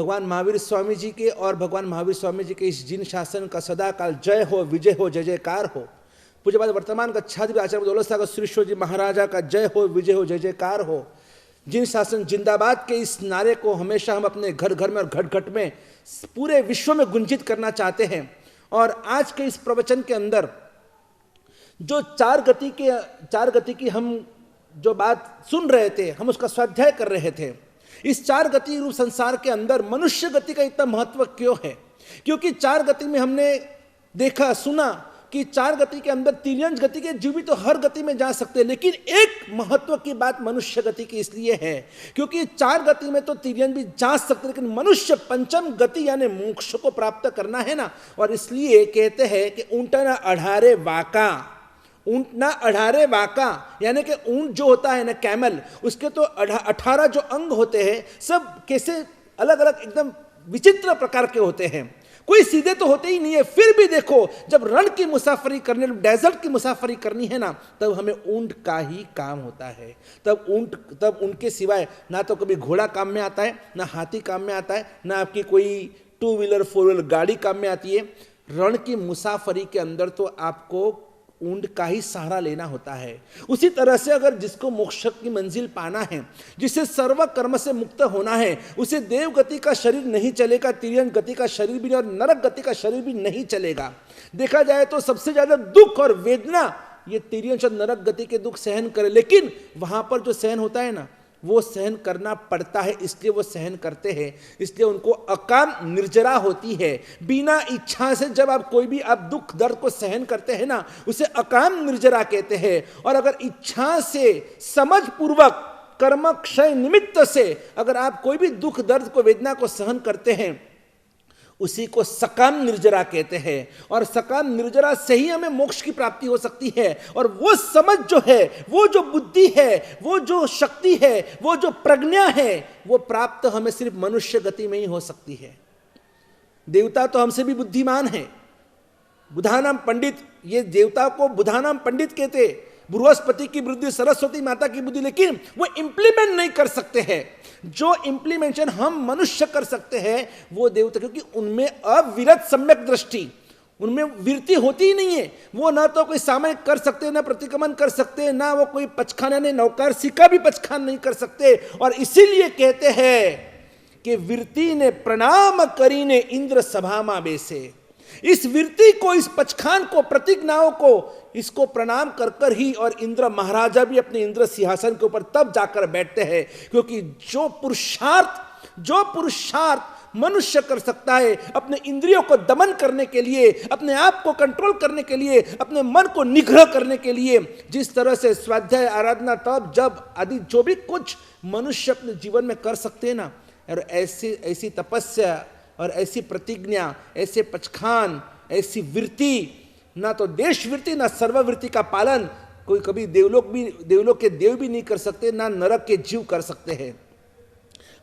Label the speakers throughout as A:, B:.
A: भगवान महावीर स्वामी जी के और भगवान महावीर स्वामी जी के इस जिन शासन का सदा काल जय हो, विजय हो, जय जयकार हो। पूज्यपाद वर्तमान कच्छाधिपति आचार्य दौलत सागर श्रीश्वर जी महाराजा का जय हो, विजय हो, जय जयकार हो। जिन शासन जिंदाबाद के इस नारे को हमेशा हम अपने घर घर में और घट घट में पूरे विश्व में गुंजित करना चाहते हैं। और आज के इस प्रवचन के अंदर जो चार गति की हम जो बात सुन रहे थे, हम उसका स्वाध्याय कर रहे थे। इस चार गति रूप संसार के अंदर मनुष्य गति का इतना महत्व क्यों है? क्योंकि चार गति में हमने देखा सुना कि चार गति के अंदर तिर्यंज गति के जीव भी तो हर गति में जा सकते हैं, लेकिन एक महत्व की बात मनुष्य गति की इसलिए है क्योंकि चार गति में तो तिर्यंज भी जा सकते, लेकिन मनुष्य पंचम गति यानी मोक्ष को प्राप्त करना है ना। और इसलिए कहते हैं कि ऊंट ना अढ़ारे वाका, ऊंट ना अढ़ारे वाका, यानी कि ऊंट जो होता है ना कैमल, उसके तो 18 जो अंग होते हैं सब कैसे अलग अलग एकदम विचित्र प्रकार के होते हैं, कोई सीधे तो होते ही नहीं है। फिर भी देखो जब रण की मुसाफरी डेजर्ट की मुसाफरी करनी है ना, तब हमें ऊंट का ही काम होता है। तब उनके सिवाय ना तो कभी घोड़ा काम में आता है, ना हाथी काम में आता है, ना आपकी कोई 2 व्हीलर 4 व्हीलर गाड़ी काम में आती है। रण की मुसाफरी के अंदर तो आपको ऊंट का ही सहारा लेना होता है। उसी तरह से अगर जिसको मोक्ष की मंजिल पाना है, जिसे सर्व कर्म से मुक्त होना है, उसे देव गति का शरीर नहीं चलेगा, तिर्यंज गति का शरीर भी नहीं और नरक गति का शरीर भी नहीं चलेगा। देखा जाए तो सबसे ज्यादा दुख और वेदना ये तिर्यंज और नरक गति के दुख सहन करे, लेकिन वहां पर जो सहन होता है ना वो सहन करना पड़ता है, इसलिए वो सहन करते हैं। इसलिए उनको अकाम निर्जरा होती है। बिना इच्छा से जब आप कोई भी आप दुख दर्द को सहन करते हैं ना, उसे अकाम निर्जरा कहते हैं। और अगर इच्छा से समझ पूर्वक कर्म क्षय निमित्त से अगर आप कोई भी दुख दर्द को वेदना को सहन करते हैं, उसी को सकाम निर्जरा कहते हैं। और सकाम निर्जरा से ही हमें मोक्ष की प्राप्ति हो सकती है। और वो समझ जो है, वो जो बुद्धि है, वो जो शक्ति है, वो जो प्रज्ञा है, वो प्राप्त हमें सिर्फ मनुष्य गति में ही हो सकती है। देवता तो हमसे भी बुद्धिमान है। बुधानाम पंडित, ये देवता को बुधानाम पंडित कहते, बृहस्पति की बुद्धि, सरस्वती माता की बुद्धि, लेकिन वो इंप्लीमेंट नहीं कर सकते हैं। जो इंप्लीमेंटेशन हम मनुष्य कर सकते हैं वो देवता, क्योंकि उनमें अविरत सम्यक दृष्टि, उनमें वृत्ति होती ही नहीं है। वो ना तो कोई सामयिक कर सकते, ना प्रतिक्रमण कर सकते, ना वो कोई पचखाना ने नौकार सिक्का भी पचखान नहीं कर सकते। और इसीलिए कहते हैं कि वृत्ति ने प्रणाम करीने इंद्र सभा में बेसे। इस वृत्ति को, इस पचखान को, प्रतिज्ञाओं को, इसको प्रणाम कर कर ही और इंद्र महाराजा भी अपने इंद्र सिंहासन के ऊपर तब जाकर बैठते हैं, क्योंकि जो पुरुषार्थ मनुष्य कर सकता है अपने इंद्रियों को दमन करने के लिए, अपने आप को कंट्रोल करने के लिए, अपने मन को निग्रह करने के लिए, जिस तरह से स्वाध्याय, आराधना, तप, जप आदि जो भी कुछ मनुष्य अपने जीवन में कर सकते हैं ना, और ऐसी तपस्या और ऐसी प्रतिज्ञा, ऐसे पचखान, ऐसी वृत्ति, ना तो देश वृत्ति ना सर्ववृत्ति का पालन कोई कभी देवलोक के देव भी नहीं कर सकते, ना नरक के जीव कर सकते हैं।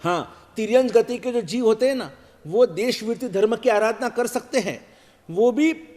A: हाँ, तिर्यंज गति के जो जीव होते हैं ना, वो देश वृत्ति धर्म की आराधना कर सकते हैं। वो भी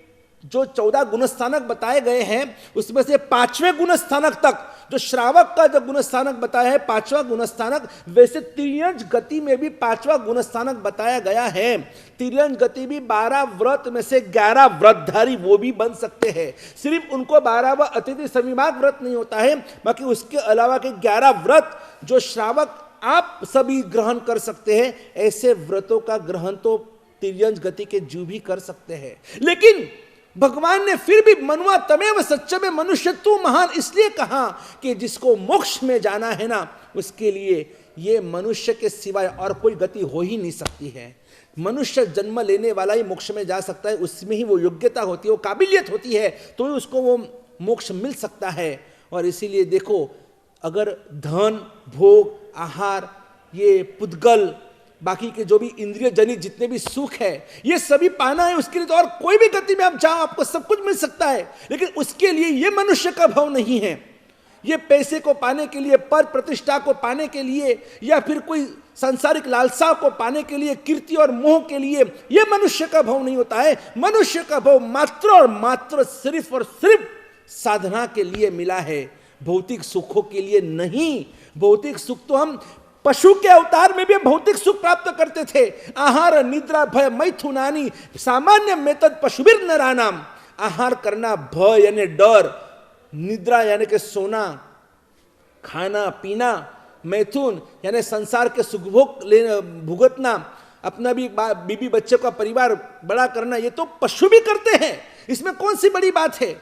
A: जो 14 गुणस्थानक बताए गए हैं उसमें से 5वें गुणस्थानक तक, जो श्रावक का जो गुणस्थानक बताया है 5वां गुणस्थानक, वैसे तिर्यंज गति में भी 5वां गुणस्थानक बताया गया है। तिर्यंज गति भी 12 व्रत में से 11 व्रतधारी वो भी बन सकते हैं। सिर्फ उनको 12वां अतिथि सविभाग व्रत नहीं होता है, बाकी उसके अलावा के 11 व्रत जो श्रावक आप सभी ग्रहण कर सकते हैं, ऐसे व्रतों का ग्रहण तो तिर्यंज गति के जीव भी कर सकते हैं। लेकिन भगवान ने फिर भी मनुआ तमेव सच्चमे मनुष्य तू महान इसलिए कहा कि जिसको मोक्ष में जाना है ना, उसके लिए ये मनुष्य के सिवाय और कोई गति हो ही नहीं सकती है। मनुष्य जन्म लेने वाला ही मोक्ष में जा सकता है, उसमें ही वो योग्यता होती है, वो काबिलियत होती है, तो ही उसको वो मोक्ष मिल सकता है। और इसीलिए देखो, अगर धन, भोग, आहार, ये पुद्गल, बाकी के जो भी इंद्रिय जनित जितने भी सुख है, ये सभी पाना है, उसके लिए तो और कोई भी गति में आप जाओ आपको सब कुछ मिल सकता है। लेकिन उसके लिए ये मनुष्य का भाव नहीं है। ये पैसे को पाने के लिए, पद प्रतिष्ठा को पाने के लिए, या फिर कोई सांसारिक लालसा को पाने के लिए, कीर्ति और मोह के लिए, ये मनुष्य का भाव नहीं होता है। मनुष्य का भाव मात्र और मात्र सिर्फ और सिर्फ साधना के लिए मिला है, भौतिक सुखों के लिए नहीं। भौतिक सुख तो हम पशु के अवतार में भी भौतिक सुख प्राप्त करते थे। आहार निद्रा भय मैथुनानी सामान्य मेतद पशुभिर नरानाम। आहार करना, भय यानी डर, निद्रा यानी कि सोना, खाना पीना, मैथुन यानी संसार के सुख भुगतना, अपना भी बीबी बच्चे का परिवार बड़ा करना, ये तो पशु भी करते हैं, इसमें कौन सी बड़ी बात है।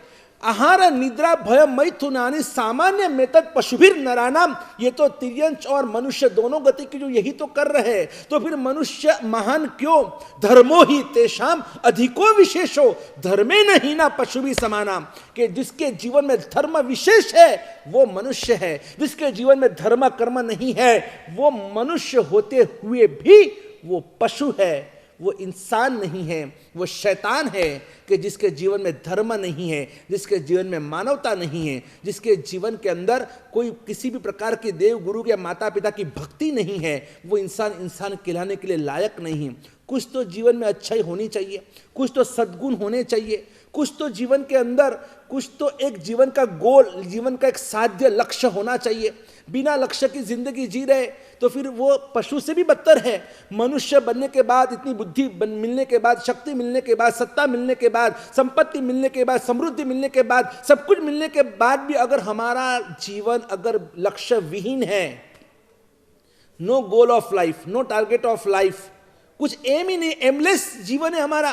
A: आहार निद्रा भय मैथुनानि सामान्य मेतद पशुभिर नरानाम, ये तो तिर्यंच और मनुष्य दोनों गति की जो यही तो कर रहे हैं, तो फिर मनुष्य महान क्यों। धर्मो ही तेषाम अधिको विशेषो धर्मे नहीं ना पशु भी समानाम, कि जिसके जीवन में धर्म विशेष है वो मनुष्य है, जिसके जीवन में धर्म कर्म नहीं है वो मनुष्य होते हुए भी वो पशु है, वो इंसान नहीं है, वो शैतान है। कि जिसके जीवन में धर्म नहीं है, जिसके जीवन में मानवता नहीं है, जिसके जीवन के अंदर कोई किसी भी प्रकार की देव गुरु या माता पिता की भक्ति नहीं है, वो इंसान कहलाने के लिए लायक नहीं है। कुछ तो जीवन में अच्छाई होनी चाहिए, कुछ तो सद्गुण होने चाहिए, कुछ तो जीवन के अंदर, कुछ तो एक जीवन का गोल, जीवन का एक साध्य लक्ष्य होना चाहिए। बिना लक्ष्य की जिंदगी जी रहे तो फिर वो पशु से भी बदतर है। मनुष्य बनने के बाद, इतनी बुद्धि मिलने के बाद, शक्ति मिलने के बाद, सत्ता मिलने के बाद, संपत्ति मिलने के बाद, समृद्धि मिलने के बाद, सब कुछ मिलने के बाद भी अगर हमारा जीवन अगर लक्ष्य विहीन है, no goal of life, no target of life, कुछ एम ही नहीं, एमलेस जीवन है हमारा,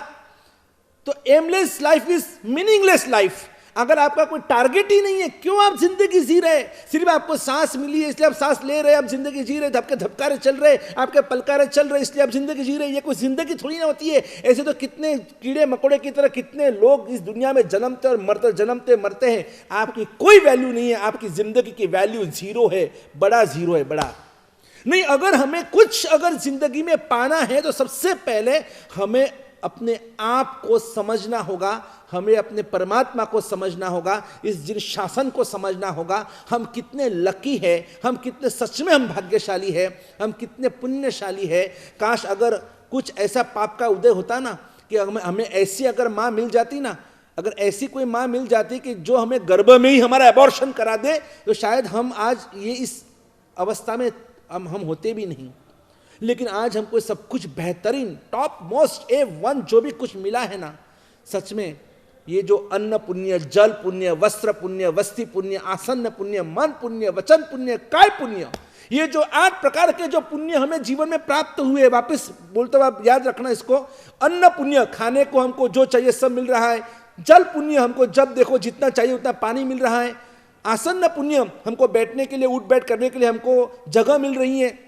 A: तो aimless life is meaningless life. अगर आपका कोई टारगेट ही नहीं है, क्यों आप जिंदगी जी रहे। सिर्फ आपको सांस मिली है इसलिए आप सांस ले रहे हैं, आप जिंदगी जी रहे, आपके धबकारे चल रहे, आपके पलकारे चल रहे, इसलिए आप जिंदगी जी रहे। ये कोई जिंदगी थोड़ी ना होती है। ऐसे तो कितने कीड़े मकोड़े की तरह कितने लोग इस दुनिया में जन्मते और मरते, जन्मते मरते हैं। आपकी कोई वैल्यू नहीं है, आपकी जिंदगी की वैल्यू जीरो है, बड़ा जीरो है, बड़ा नहीं। अगर हमें कुछ अगर जिंदगी में पाना है तो सबसे पहले हमें अपने आप को समझना होगा, हमें अपने परमात्मा को समझना होगा, इस जिन शासन को समझना होगा। हम कितने लकी है, हम कितने सच में हम भाग्यशाली है, हम कितने पुण्यशाली है। काश अगर कुछ ऐसा पाप का उदय होता ना कि हमें ऐसी अगर माँ मिल जाती ना, अगर ऐसी कोई माँ मिल जाती कि जो हमें गर्भ में ही हमारा एबॉर्शन करा दे, तो शायद हम आज ये इस अवस्था में हम होते भी नहीं। लेकिन आज हमको सब कुछ बेहतरीन टॉप मोस्ट A1 जो भी कुछ मिला है ना, सच में ये जो अन्न पुण्य, जल पुण्य, वस्त्र पुण्य, वस्ति पुण्य, आसन पुण्य, मन पुण्य, वचन पुण्य, काय पुण्य, ये जो 8 प्रकार के जो पुण्य हमें जीवन में प्राप्त हुए, वापस बोलते हुए आप याद रखना इसको। अन्न पुण्य, खाने को हमको जो चाहिए सब मिल रहा है। जल पुण्य, हमको जब देखो जितना चाहिए उतना पानी मिल रहा है। आसन पुण्य, हमको बैठने के लिए, उठ बैठ करने के लिए हमको जगह मिल रही है।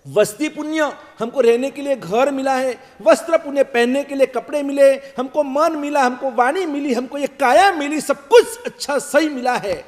A: वस्ती पुण्य, हमको रहने के लिए घर मिला है। वस्त्र पुण्य, पहनने के लिए कपड़े मिले। हमको मन मिला, हमको वाणी मिली, हमको ये काया मिली, सब कुछ अच्छा सही मिला है।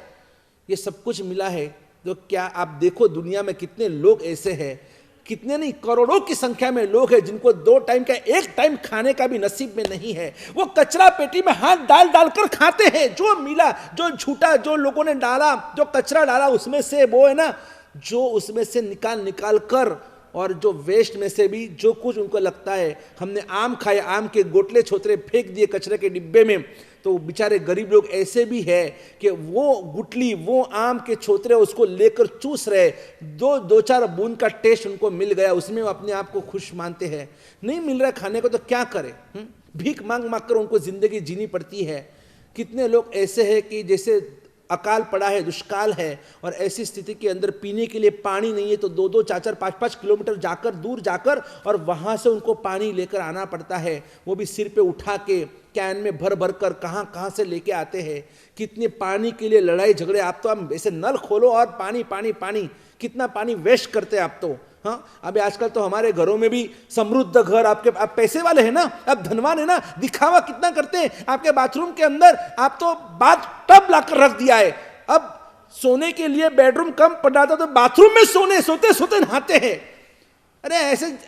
A: ये सब कुछ मिला है तो क्या आप देखो दुनिया में कितने लोग ऐसे हैं, कितने नहीं करोड़ों की संख्या में लोग हैं जिनको 2 टाइम का, 1 टाइम खाने का भी नसीब में नहीं है। वो कचरा पेटी में हाथ डाल डाल कर खाते हैं। जो मिला, जो झूठा, जो लोगों ने डाला, जो कचरा डाला उसमें से वो है ना, जो उसमें से निकाल कर, और जो वेस्ट में से भी जो कुछ उनको लगता है। हमने आम खाए, आम के गोटले छोतरे फेंक दिए कचरे के डिब्बे में, तो बेचारे गरीब लोग ऐसे भी है कि वो गुटली, वो आम के छोतरे उसको लेकर चूस रहे। 2-4 बूंद का टेस्ट उनको मिल गया, उसमें वो अपने आप को खुश मानते हैं। नहीं मिल रहा खाने को तो क्या करें, भीख मांग मांग कर उनको जिंदगी जीनी पड़ती है। कितने लोग ऐसे हैं कि जैसे अकाल पड़ा है, दुष्काल है, और ऐसी स्थिति के अंदर पीने के लिए पानी नहीं है, तो 2-2, 4-4, 5-5 किलोमीटर जाकर, दूर जाकर, और वहाँ से उनको पानी लेकर आना पड़ता है। वो भी सिर पे उठा के, कैन में भर भर कर कहाँ से लेके आते हैं। कितने पानी के लिए लड़ाई झगड़े। आप तो हम ऐसे नल खोलो और पानी पानी पानी, कितना पानी वेस्ट करते हैं आप तो। हाँ, अभी आजकल तो हमारे घरों में भी समृद्ध घर, आप पैसे वाले हैं ना, आप धनवान है ना, दिखावा कितना करते हैं। आपके बाथरूम के अंदर आप तो बाथ टब लाकर रख दिया है। अब सोने के लिए बेडरूम कम पड़ रहा था तो बाथरूम में सोते सोते नहाते हैं। अरे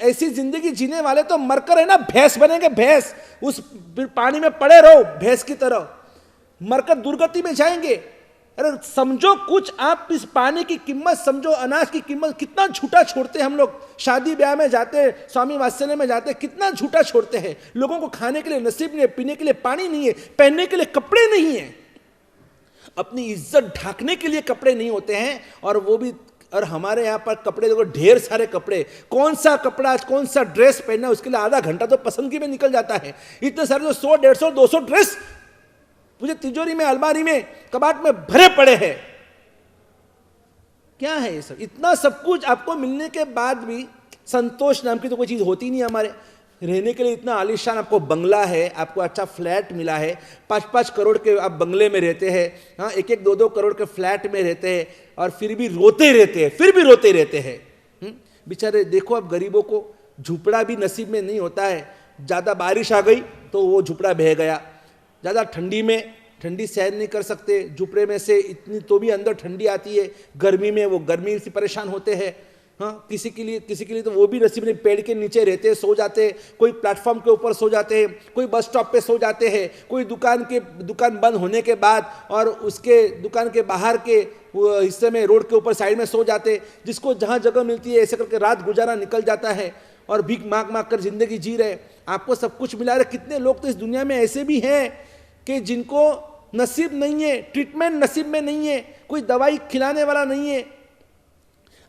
A: ऐसी जिंदगी जीने वाले तो मरकर है ना भैंस बनेंगे, भैंस। उस पानी में पड़े रहो भैंस की तरह, मरकर दुर्गति में जाएंगे। अरे समझो कुछ, आप इस पानी की कीमत समझो, अनाज की कीमत। कितना झूठा छोड़ते हैं हम लोग। शादी ब्याह में जाते, स्वामी वात्सल्य में जाते, कितना झूठा छोड़ते हैं। लोगों को खाने के लिए नसीब नहीं है, पीने के लिए पानी नहीं है, पहनने के लिए कपड़े नहीं है, अपनी इज्जत ढांकने के लिए कपड़े नहीं होते हैं, और वो भी और हमारे यहाँ पर कपड़े देखो, ढेर सारे कपड़े, कौन सा कपड़ा कौन सा ड्रेस पहनना उसके लिए आधा घंटा तो पसंदगी में निकल जाता है। इतने सारे जो 100, 150, 200 ड्रेस मुझे तिजोरी में, अलमारी में, कबाट में भरे पड़े हैं। क्या है ये सब? इतना सब कुछ आपको मिलने के बाद भी संतोष नाम की तो कोई चीज होती नहीं हमारे। रहने के लिए इतना आलीशान आपको बंगला है, आपको अच्छा फ्लैट मिला है, 5-5 करोड़ के आप बंगले में रहते हैं, हाँ 1-1, 2-2 करोड़ के फ्लैट में रहते हैं, और फिर भी रोते रहते हैं। बेचारे देखो, आप गरीबों को झुपड़ा भी नसीब में नहीं होता है। ज़्यादा बारिश आ गई तो वो झुपड़ा बह गया, ज़्यादा ठंडी में ठंडी सहन नहीं कर सकते, झुपड़े में से इतनी तो भी अंदर ठंडी आती है, गर्मी में वो गर्मी से परेशान होते हैं। हाँ, किसी के लिए तो वो भी नसीब नहीं, पेड़ के नीचे रहते हैं, सो जाते हैं, कोई प्लेटफॉर्म के ऊपर सो जाते हैं, कोई बस स्टॉप पे सो जाते हैं, कोई दुकान बंद होने के बाद और उसके दुकान के बाहर के हिस्से में, रोड के ऊपर साइड में सो जाते हैं। जिसको जहाँ जगह मिलती है ऐसे करके रात गुजारा निकल जाता है और भीख मांग कर जिंदगी जी रहे। आपको सब कुछ मिला रहे। कितने लोग तो इस दुनिया में ऐसे भी हैं कि जिनको नसीब नहीं है, ट्रीटमेंट नसीब में नहीं है, कोई दवाई खिलाने वाला नहीं है।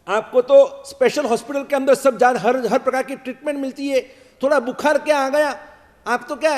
A: आपको तो स्पेशल हॉस्पिटल के अंदर सब हर प्रकार की ट्रीटमेंट मिलती है। थोड़ा बुखार क्या आ गया, आप तो क्या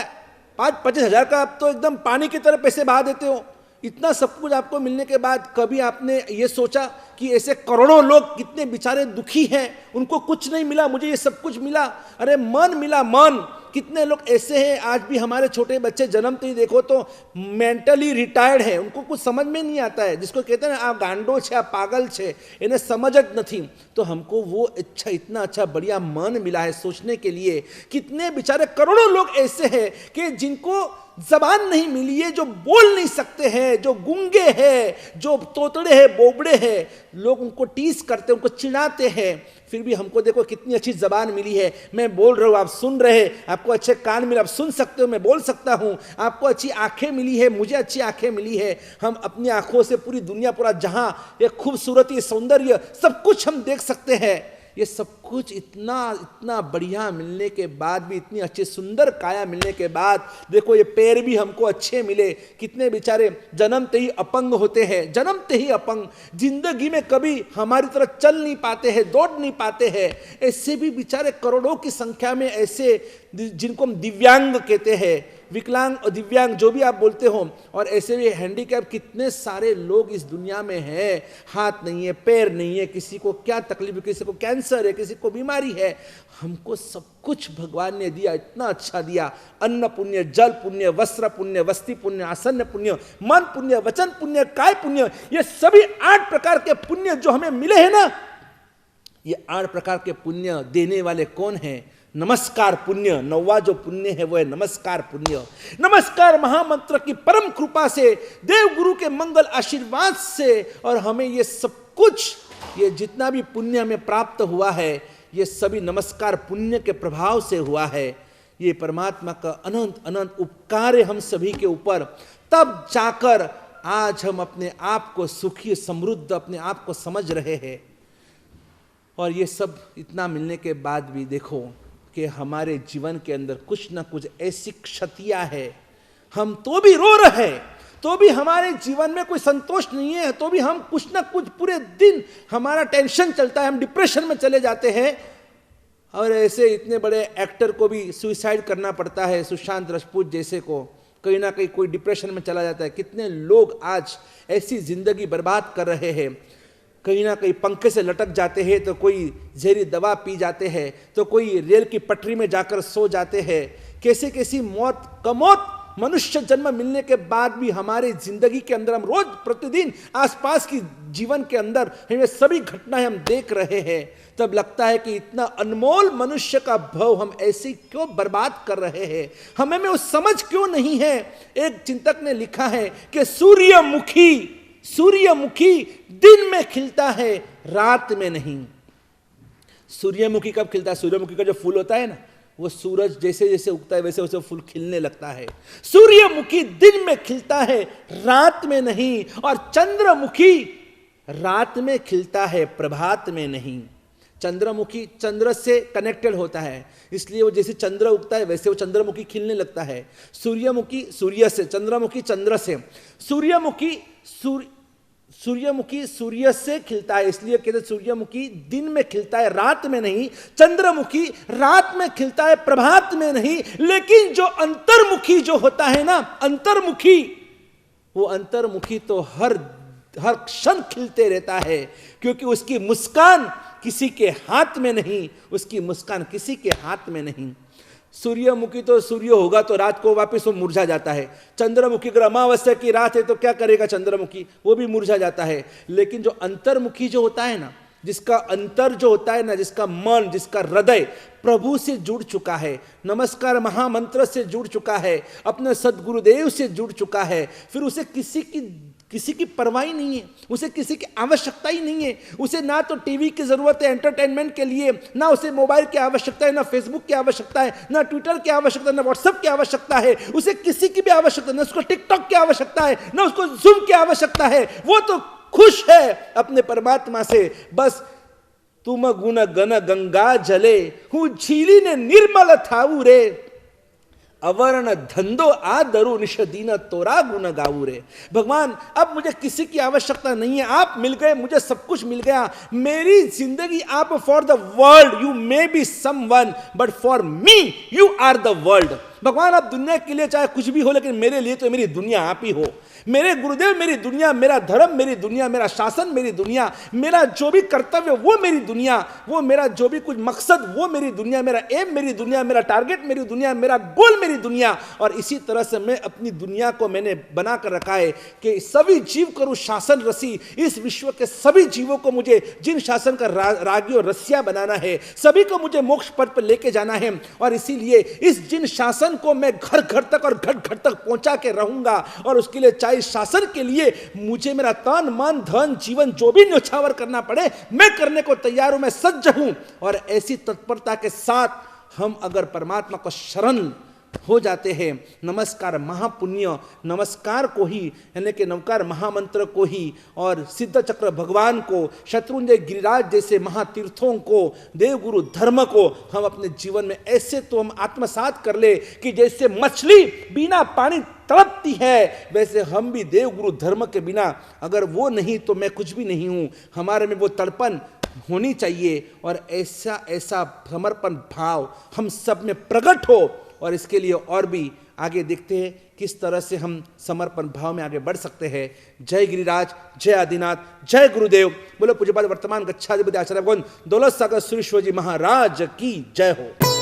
A: 5-25 हज़ार का आप तो एकदम पानी की तरह पैसे बहा देते हो। इतना सब कुछ आपको मिलने के बाद कभी आपने ये सोचा कि ऐसे करोड़ों लोग कितने बेचारे दुखी हैं, उनको कुछ नहीं मिला, मुझे ये सब कुछ मिला। अरे मन मिला, मन। कितने लोग ऐसे हैं आज भी, हमारे छोटे बच्चे जन्मते ही देखो तो मेंटली रिटायर्ड है, उनको कुछ समझ में नहीं आता है। जिसको कहते हैं ना, आप गांडो छे, आप पागल छे, इन्हें समझ नहीं। तो हमको वो अच्छा, इतना अच्छा बढ़िया मन मिला है सोचने के लिए। कितने बेचारे करोड़ों लोग ऐसे हैं कि जिनको जबान नहीं मिली है, जो बोल नहीं सकते हैं, जो गूंगे हैं, जो तोतड़े हैं, बोबड़े हैं। लोग उनको टीस करते हैं, उनको चिढ़ाते हैं। फिर भी हमको देखो कितनी अच्छी जबान मिली है। मैं बोल रहा हूँ, आप सुन रहे हैं, आपको अच्छे कान मिले, आप सुन सकते हो, मैं बोल सकता हूँ। आपको अच्छी आंखें मिली है, मुझे अच्छी आंखें मिली है। हम अपनी आंखों से पूरी दुनिया, पूरा जहां, ये खूबसूरती, सौंदर्य, सब कुछ हम देख सकते हैं। ये सब कुछ इतना बढ़िया मिलने के बाद भी, इतनी अच्छी सुंदर काया मिलने के बाद, देखो ये पैर भी हमको अच्छे मिले। कितने बेचारे जन्मते ही अपंग होते हैं, जन्मते ही अपंग, जिंदगी में कभी हमारी तरह चल नहीं पाते हैं, दौड़ नहीं पाते हैं। ऐसे भी बेचारे करोड़ों की संख्या में ऐसे, जिनको हम दिव्यांग कहते हैं, विकलांग और दिव्यांग जो भी आप बोलते हो, और ऐसे भी हैंडीकैप कितने सारे लोग इस दुनिया में हैं। हाथ नहीं है, पैर नहीं है, किसी को क्या तकलीफ है, किसी को कैंसर है, किसी को बीमारी है। हमको सब कुछ भगवान ने दिया, इतना अच्छा दिया। अन्न पुण्य, जल पुण्य, वस्त्र पुण्य, वस्ति पुण्य, आसन पुण्य, मन पुण्य, वचन पुण्य, काय पुण्य, ये सभी 8 प्रकार के पुण्य जो हमें मिले हैं ना, ये 8 प्रकार के पुण्य देने वाले कौन हैं? नमस्कार पुण्य। 9वां जो पुण्य है वो है नमस्कार पुण्य। नमस्कार महामंत्र की परम कृपा से, देव गुरु के मंगल आशीर्वाद से, और हमें ये सब कुछ, ये जितना भी पुण्य हमें प्राप्त हुआ है, ये सभी नमस्कार पुण्य के प्रभाव से हुआ है। ये परमात्मा का अनंत अनंत उपकार है हम सभी के ऊपर। तब जाकर आज हम अपने आप को सुखी, समृद्ध, अपने आप को समझ रहे हैं। और ये सब इतना मिलने के बाद भी देखो कि हमारे जीवन के अंदर कुछ ना कुछ ऐसी क्षतियां है, हम तो भी रो रहे हैं, तो भी हमारे जीवन में कोई संतोष नहीं है, तो भी हम कुछ ना कुछ, पूरे दिन हमारा टेंशन चलता है, हम डिप्रेशन में चले जाते हैं। और ऐसे इतने बड़े एक्टर को भी सुसाइड करना पड़ता है, सुशांत राजपूत जैसे को, कहीं ना कहीं कोई डिप्रेशन में चला जाता है। कितने लोग आज ऐसी जिंदगी बर्बाद कर रहे हैं। कहीं ना कहीं पंखे से लटक जाते हैं, तो कोई जहरी दवा पी जाते हैं, तो कोई रेल की पटरी में जाकर सो जाते हैं। कैसे कैसी मौत, कमौत मनुष्य जन्म मिलने के बाद भी हमारे जिंदगी के अंदर, हम रोज प्रतिदिन आसपास की जीवन के अंदर हमें सभी घटनाएं हम देख रहे हैं। तब लगता है कि इतना अनमोल मनुष्य का भव हम ऐसे क्यों बर्बाद कर रहे हैं, हमें में वो समझ क्यों नहीं है। एक चिंतक ने लिखा है कि सूर्यमुखी दिन में खिलता है, रात में नहीं। सूर्यमुखी कब खिलता है? सूर्यमुखी का जो फूल होता है ना, वो सूरज जैसे जैसे उगता है वैसे वैसे फूल खिलने लगता है। सूर्यमुखी दिन में खिलता है, रात में नहीं। और चंद्रमुखी रात में खिलता है, प्रभात में नहीं। चंद्रमुखी चंद्र से कनेक्टेड होता है, इसलिए वो जैसे चंद्र उगता है वैसे वो चंद्रमुखी खिलने लगता है। सूर्यमुखी सूर्य से, चंद्रमुखी चंद्र से। सूर्यमुखी सूर्य से खिलता है, इसलिए कहते सूर्यमुखी दिन में खिलता है, रात में नहीं। चंद्रमुखी रात में खिलता है, प्रभात में नहीं। लेकिन जो अंतर्मुखी जो होता है ना, अंतर्मुखी, वो अंतर्मुखी तो हर क्षण खिलते रहता है, क्योंकि उसकी मुस्कान किसी के हाथ में नहीं, उसकी मुस्कान किसी के हाथ में नहीं। सूर्यमुखी तो सूर्य होगा तो रात को वापस वो मुरझा जाता है। चंद्रमुखी अगर अमावस्या की रात है तो क्या करेगा चंद्रमुखी, वो भी मुरझा जाता है। लेकिन जो अंतर्मुखी जो होता है ना, जिसका अंतर जो होता है ना, जिसका मन, जिसका हृदय प्रभु से जुड़ चुका है, नमस्कार महामंत्र से जुड़ चुका है, अपने सदगुरुदेव से जुड़ चुका है, फिर उसे किसी की परवाह ही नहीं है, उसे किसी की आवश्यकता ही नहीं है। उसे ना तो टीवी की जरूरत है एंटरटेनमेंट के लिए, ना उसे मोबाइल की आवश्यकता है, ना फेसबुक की आवश्यकता है, ना ट्विटर की आवश्यकता है, ना व्हाट्सएप की आवश्यकता है, उसे किसी की भी आवश्यकता है, ना उसको टिकटॉक की आवश्यकता है, ना उसको जूम की आवश्यकता है। वो तो खुश है अपने परमात्मा से। बस तुम गुण गन गंगा जले, हूं झीली ने निर्मल थाऊ रे, अवर्ण धंधो आदरु निषदीन तोरा गुण गाऊ रे। भगवान अब मुझे किसी की आवश्यकता नहीं है, आप मिल गए, मुझे सब कुछ मिल गया। मेरी जिंदगी आप, for the world you may be someone but for me you are the world. भगवान आप दुनिया के लिए चाहे कुछ भी हो, लेकिन मेरे लिए तो मेरी दुनिया आप ही हो। मेरे गुरुदेव मेरी दुनिया, मेरा धर्म मेरी दुनिया, मेरा शासन मेरी दुनिया, मेरा जो भी कर्तव्य वो मेरी दुनिया, वो मेरा जो भी कुछ मकसद वो मेरी दुनिया, मेरा एम मेरी दुनिया, मेरा टारगेट मेरी दुनिया, मेरा गोल मेरी दुनिया। और इसी तरह से मैं अपनी दुनिया को मैंने बना कर रखा है कि सभी जीव करूं शासन रसी। इस विश्व के सभी जीवों को मुझे जिन शासन का रागी और रसिया बनाना है, सभी को मुझे मोक्ष पद पर लेके जाना है। और इसीलिए इस जिन शासन को मैं घर घर तक और घट घट तक पहुंचा के रहूंगा। और उसके लिए चाहे शासन के लिए मुझे मेरा तन मन धन जीवन जो भी न्यौछावर करना पड़े, मैं करने को तैयार हूं, मैं सज्ज हूं। और ऐसी तत्परता के साथ हम अगर परमात्मा को शरण हो जाते हैं, नमस्कार महापुण्य नमस्कार को ही, यानी कि नमस्कार महामंत्र को ही, और सिद्ध चक्र भगवान को, शत्रुंजय गिरिराज जैसे महातीर्थों को, देवगुरु धर्म को हम अपने जीवन में ऐसे तो हम आत्मसात कर ले कि जैसे मछली बिना पानी तड़पती है, वैसे हम भी देवगुरु धर्म के बिना, अगर वो नहीं तो मैं कुछ भी नहीं हूं। हमारे में वो तड़पन होनी चाहिए और ऐसा ऐसा समर्पण भाव हम सब में प्रकट हो। और इसके लिए और भी आगे देखते हैं किस तरह से हम समर्पण भाव में आगे बढ़ सकते हैं। जय गिरिराज, जय आदिनाथ, जय गुरुदेव। बोलो पूज्यपाद वर्तमान गच्छाधिपति आचार्य भगवान दौलत सागर सुरेश्वर जी महाराज की जय हो।